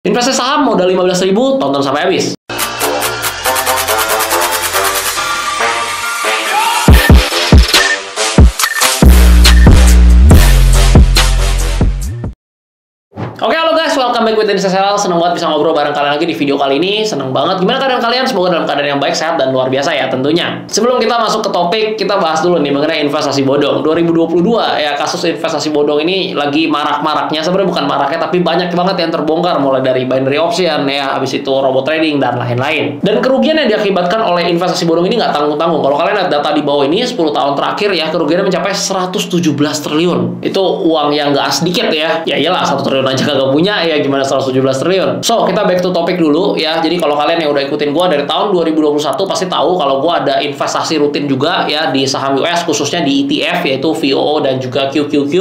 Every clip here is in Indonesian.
Investasi saham modal 15.000, tonton sampai habis. Oke, halo guys, welcome back with Dennis SSL. Seneng banget bisa ngobrol bareng kalian lagi di video kali ini. Seneng banget. Gimana keadaan kalian? Semoga dalam keadaan yang baik, sehat, dan luar biasa ya tentunya. Sebelum kita masuk ke topik, kita bahas dulu nih mengenai investasi bodong. 2022 ya, kasus investasi bodong ini lagi marak-maraknya. Sebenarnya bukan maraknya, tapi banyak banget yang terbongkar. Mulai dari binary option ya, habis itu robot trading, dan lain-lain. Dan kerugian yang diakibatkan oleh investasi bodong ini nggak tanggung-tanggung. Kalau kalian lihat data di bawah ini, 10 tahun terakhir ya, kerugiannya mencapai 117 triliun. Itu uang yang nggak sedikit ya. Ya iyalah, 1 triliun aja kagak punya ya, gimana 117 triliun. So, kita back to topic dulu ya. Jadi kalau kalian yang udah ikutin gua dari tahun 2021 pasti tahu kalau gua ada investasi rutin juga ya di saham US, khususnya di ETF yaitu VOO dan juga QQQ.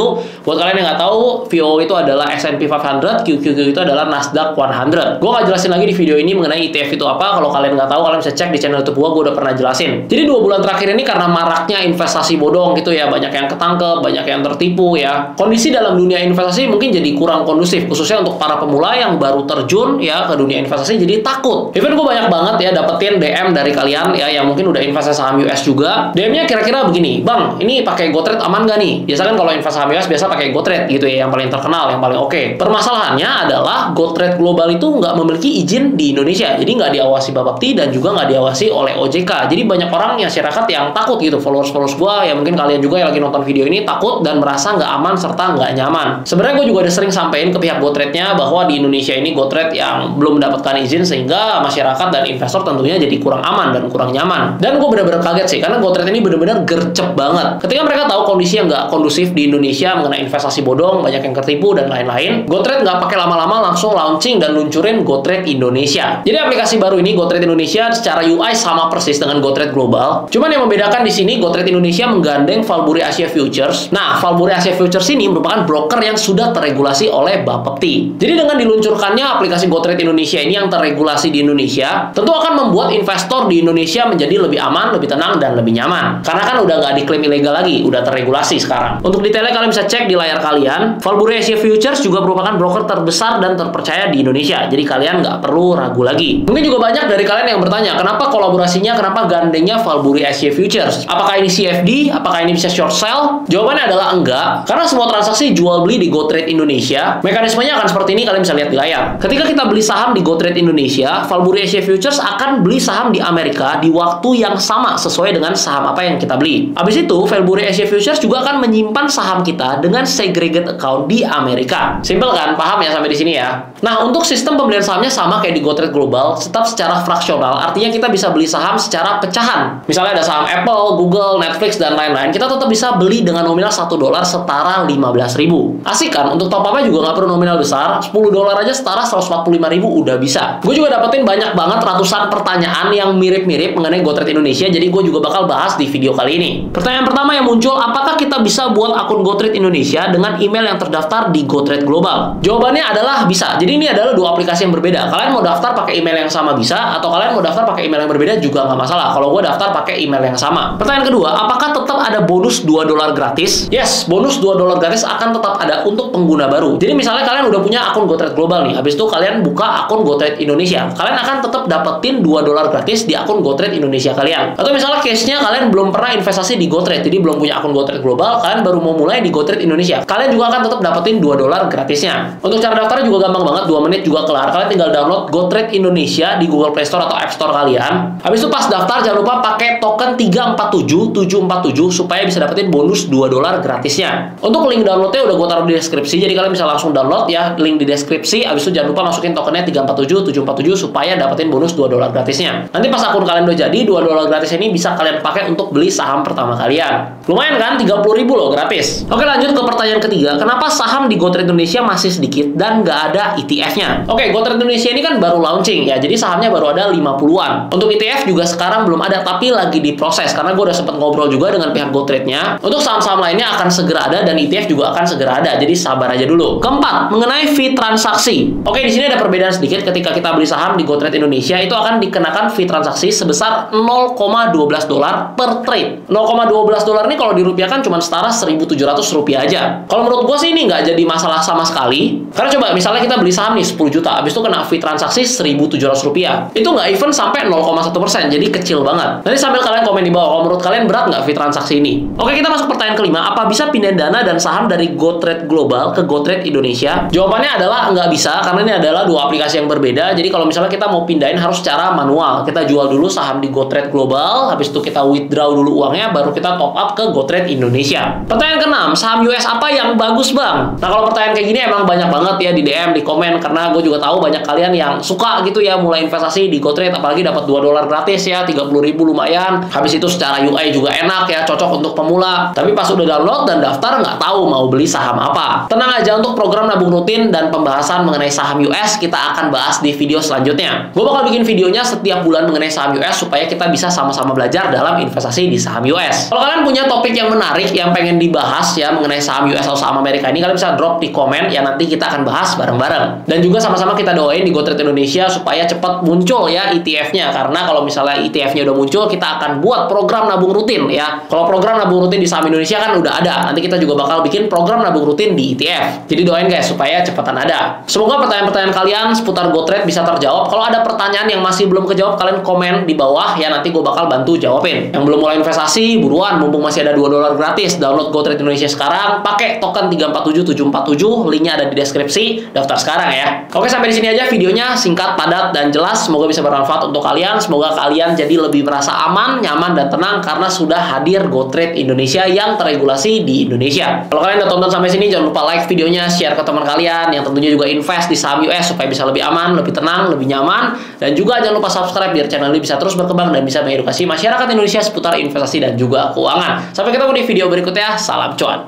Buat kalian yang nggak tahu, VOO itu adalah S&P 500, QQQ itu adalah Nasdaq 100. Gua nggak jelasin lagi di video ini mengenai ETF itu apa. Kalau kalian nggak tahu, kalian bisa cek di channel YouTube gua udah pernah jelasin. Jadi 2 bulan terakhir ini karena maraknya investasi bodong gitu ya, banyak yang ketangkep, banyak yang tertipu ya. Kondisi dalam dunia investasi mungkin jadi kurang kondusif, khususnya untuk para pemula yang baru terjun ya ke dunia investasi, jadi takut. Even gue banyak banget ya dapetin DM dari kalian ya yang mungkin udah investasi saham US juga. DM-nya kira-kira begini, "Bang, ini pakai GoTrade aman gak nih?" Biasa kan kalau investasi saham US biasa pakai GoTrade gitu ya, yang paling terkenal, yang paling oke. Permasalahannya adalah GoTrade Global itu nggak memiliki izin di Indonesia, jadi nggak diawasi Bapepti dan juga nggak diawasi oleh OJK. Jadi banyak orang masyarakat yang takut gitu, followers gue ya, mungkin kalian juga yang lagi nonton video ini takut dan merasa nggak aman serta nggak nyaman. Sebenarnya gue juga udah sering sampein ke pihak GoTrade-nya bahwa di Indonesia ini GoTrade yang belum mendapatkan izin, sehingga masyarakat dan investor tentunya jadi kurang aman dan kurang nyaman. Dan gue benar-benar kaget sih, karena GoTrade ini benar-benar gercep banget. Ketika mereka tahu kondisi yang nggak kondusif di Indonesia mengenai investasi bodong, banyak yang tertipu dan lain-lain, GoTrade nggak pakai lama-lama langsung launching dan luncurin GoTrade Indonesia. Jadi aplikasi baru ini, GoTrade Indonesia, secara UI sama persis dengan GoTrade Global. Cuman yang membedakan di sini, GoTrade Indonesia menggandeng Valbury Asia Futures. Nah, Valbury Asia Futures ini merupakan broker yang sudah terregulasi oleh Bapepti. Jadi dengan diluncurkannya aplikasi GoTrade Indonesia ini yang terregulasi di Indonesia, tentu akan membuat investor di Indonesia menjadi lebih aman, lebih tenang, dan lebih nyaman. Karena kan udah nggak diklaim ilegal lagi, udah terregulasi sekarang. Untuk detailnya kalian bisa cek di layar kalian. Valbury Asia Futures juga merupakan broker terbesar dan terpercaya di Indonesia, jadi kalian nggak perlu ragu lagi. Mungkin juga banyak dari kalian yang bertanya, kenapa kolaborasinya, kenapa gandengnya Valbury Asia Futures? Apakah ini CFD? Apakah ini bisa short sell? Jawabannya adalah enggak, karena semua transaksi jual beli di GoTrade Indonesia, mekanismenya akan seperti ini, kalian bisa lihat di layar. Ketika kita beli saham di GoTrade Indonesia, Valbury Asia Futures akan beli saham di Amerika di waktu yang sama sesuai dengan saham apa yang kita beli. Habis itu, Valbury Asia Futures juga akan menyimpan saham kita dengan segregate account di Amerika. Simple kan? Paham ya sampai di sini ya? Nah, untuk sistem pembelian sahamnya sama kayak di GoTrade Global, tetap secara fraksional. Artinya kita bisa beli saham secara pecahan. Misalnya ada saham Apple, Google, Netflix, dan lain-lain. Kita tetap bisa beli dengan nominal $1 setara 15.000. Asik kan? Untuk top up-nya juga nggak perlu nominal besar. $10 aja setara 145.000 udah bisa. Gue juga dapetin banyak banget ratusan pertanyaan yang mirip-mirip mengenai GoTrade Indonesia, jadi gue juga bakal bahas di video kali ini. Pertanyaan pertama yang muncul, apakah kita bisa buat akun GoTrade Indonesia dengan email yang terdaftar di GoTrade Global? Jawabannya adalah bisa. Jadi ini adalah dua aplikasi yang berbeda. Kalian mau daftar pakai email yang sama bisa, atau kalian mau daftar pakai email yang berbeda juga nggak masalah. Kalau gue daftar pakai email yang sama. Pertanyaan kedua, apakah tetap ada bonus $2 gratis? Yes, bonus $2 gratis akan tetap ada untuk pengguna baru. Jadi misalnya kalian udah punya akun GoTrade Global nih, habis itu kalian buka akun GoTrade Indonesia, kalian akan tetap dapetin $2 gratis di akun GoTrade Indonesia kalian. Atau misalnya case-nya kalian belum pernah investasi di GoTrade, jadi belum punya akun GoTrade Global, kalian baru mau mulai di GoTrade Indonesia, kalian juga akan tetap dapetin $2 gratisnya. Untuk cara daftarnya juga gampang banget, 2 menit juga kelar. Kalian tinggal download GoTrade Indonesia di Google Play Store atau App Store kalian. Habis itu pas daftar jangan lupa pakai token 347747 supaya bisa dapetin bonus $2 gratisnya. Untuk link downloadnya udah gue taruh di deskripsi, jadi kalian bisa langsung download ya, link di deskripsi. Habis itu jangan lupa masukin tokennya 347747 supaya dapetin bonus $2 gratisnya. Nanti pas akun kalian udah jadi, $2 gratis ini bisa kalian pakai untuk beli saham pertama kalian. Lumayan kan? 30.000 loh gratis. Oke, lanjut ke pertanyaan ketiga. Kenapa saham di GoTrade Indonesia masih sedikit dan nggak ada ETF-nya? Oke, GoTrade Indonesia ini kan baru launching ya, jadi sahamnya baru ada 50-an. Untuk ETF juga sekarang belum ada, tapi lagi diproses, karena gue udah sempat ngobrol juga dengan pihak GoTrade-nya. Untuk saham-saham lainnya akan segera ada dan ETF juga akan segera ada, jadi sabar aja dulu. Keempat, mengenai fee transaksi. Oke, di sini ada perbedaan sedikit. Ketika kita beli saham di GoTrade Indonesia itu akan dikenakan fee transaksi sebesar 0,12 dolar per trade. 0,12 dolar ini kalau dirupiahkan cuma setara 1.700 rupiah aja. Kalau menurut gue sih ini nggak jadi masalah sama sekali. Karena coba misalnya kita beli saham nih 10 juta, habis itu kena fee transaksi 1.700 rupiah. Itu nggak even sampai 0,1%, jadi kecil banget. Nanti sambil kalian komen di bawah, kalau menurut kalian berat nggak fee transaksi ini? Oke, kita masuk pertanyaan kelima. Apa bisa pindahin dana dan saham dari GoTrade Global ke GoTrade Indonesia? Jawabannya adalah nggak bisa, karena ini adalah dua aplikasi yang berbeda. Jadi kalau misalnya kita mau pindahin harus secara manual. Kita jual dulu saham di GoTrade Global, habis itu kita withdraw dulu uangnya, baru kita top up ke GoTrade Indonesia. Pertanyaan keenam, saham US apa yang bagus bang? Nah kalau pertanyaan kayak gini emang banyak banget ya di DM, di komen, karena gue juga tahu banyak kalian yang suka gitu ya mulai investasi di GoTrade, apalagi dapat $2 gratis ya, 30.000 lumayan. Habis itu secara UI juga enak ya, cocok untuk pemula. Tapi pas udah download dan daftar nggak tahu mau beli saham apa. Tenang aja, untuk program nabung rutin dan pembahasan mengenai saham US kita akan bahas di video selanjutnya. Gue bakal bikin videonya setiap bulan mengenai saham US supaya kita bisa sama-sama belajar dalam investasi di saham US. Kalau kalian punya topik yang menarik yang pengen dibahas ya mengenai saham US atau saham Amerika ini, kalian bisa drop di komen ya, nanti kita akan bahas bareng-bareng. Dan juga sama-sama kita doain di GoTrade Indonesia supaya cepat muncul ya ETF-nya, karena kalau misalnya ETF-nya udah muncul kita akan buat program nabung rutin ya. Kalau program nabung rutin di saham Indonesia kan udah ada, nanti kita juga bakal bikin program nabung rutin di ETF. Jadi doain guys supaya cepatan ada. Semoga pertanyaan-pertanyaan kalian seputar GoTrade bisa terjawab. Kalau ada pertanyaan yang masih belum kejawab, kalian komen di bawah ya, nanti gue bakal bantu jawabin. Yang belum mulai investasi, buruan, mumpung masih ada $2 gratis. Download GoTrade Indonesia sekarang, pakai token 347747, linknya ada di deskripsi. Daftar sekarang ya. Oke, sampai di sini aja videonya, singkat, padat, dan jelas. Semoga bisa bermanfaat untuk kalian. Semoga kalian jadi lebih merasa aman, nyaman, dan tenang karena sudah hadir GoTrade Indonesia yang terregulasi di Indonesia. Kalau kalian udah tonton sampai sini, jangan lupa like videonya, share ke teman kalian yang tentunya juga invest di saham US supaya bisa lebih aman, lebih tenang, lebih nyaman. Dan juga jangan lupa subscribe biar channel ini bisa terus berkembang dan bisa mengedukasi masyarakat Indonesia seputar investasi dan juga keuangan. Sampai ketemu di video berikutnya. Salam cuan.